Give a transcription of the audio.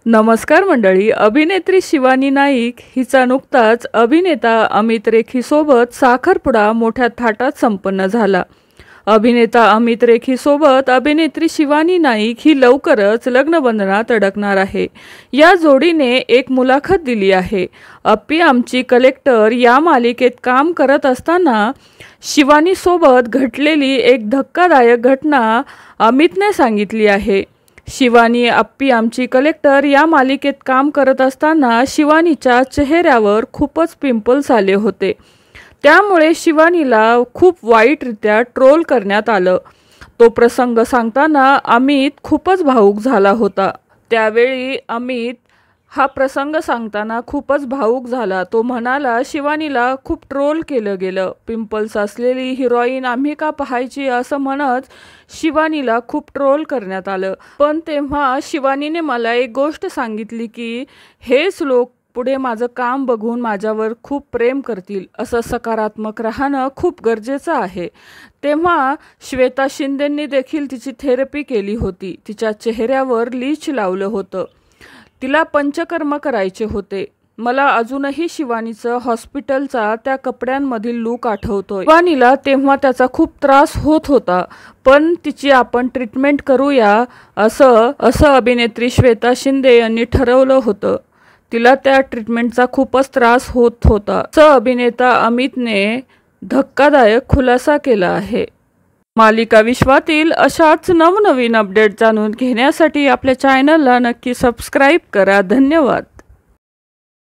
नमस्कार मंडळी. अभिनेत्री शिवानी नाईक हिचा नुकताच अभिनेता अमित रेखीसोबत साखरपुडा मोठ्या थाटात संपन्न झाला. अभिनेता अमित रेखीसोबत अभिनेत्री शिवानी नाईक ही लवकरच लग्नबंधनात अडकणार आहे. या जोडीने एक मुलाखत दिली आहे. अप्पी आमची कलेक्टर या मालिकेत काम करत असताना शिवानीसोबत घडलेली एक धक्कादायक घटना अमितने सांगितली आहे. शिवानी अप्पी आमची कलेक्टर या मालिकेत काम करत असताना शिवानीच्या चेहऱ्यावर खूपच पिंपल्स आले होते. त्यामुळे शिवानीला खूप वाईटरित्या ट्रोल करण्यात आलं. तो प्रसंग सांगताना अमित खूपच भावूक झाला होता. त्यावेळी अमित हा प्रसंग सांगताना खूपच भावूक झाला. तो म्हणाला, शिवानीला खूप ट्रोल केलं गेलं. पिंपल्स असलेली हिरोईन आम्ही का पाहायची असं म्हणत शिवानीला खूप ट्रोल करण्यात आलं. पण तेव्हा शिवानीने मला एक गोष्ट सांगितली की हेच लोक पुढे माझं काम बघून माझ्यावर खूप प्रेम करतील. असं सकारात्मक राहणं खूप गरजेचं आहे. तेव्हा श्वेता शिंदेंनी देखील तिची थेरपी केली होती. तिच्या चेहऱ्यावर लीच लावलं होतं. तिला पंचकर्म करायचे होते. मला अजूनही शिवानीचं हॉस्पिटलचा त्या कपड्यांमधील लूक आठवतोय. शिवानीला तेव्हा त्याचा खूप त्रास होत होता, पण तिची आपण ट्रीटमेंट करूया असं अभिनेत्री श्वेता शिंदे यांनी ठरवलं होतं. तिला त्या ट्रीटमेंटचा खूपच त्रास होत होता असं अभिनेता अमितने धक्कादायक खुलासा केला आहे. मालिका विश्वातील अशाच नवनवीन अपडेट जाणून घेण्यासाठी आपल्या चॅनलला नक्की सबस्क्राईब करा. धन्यवाद.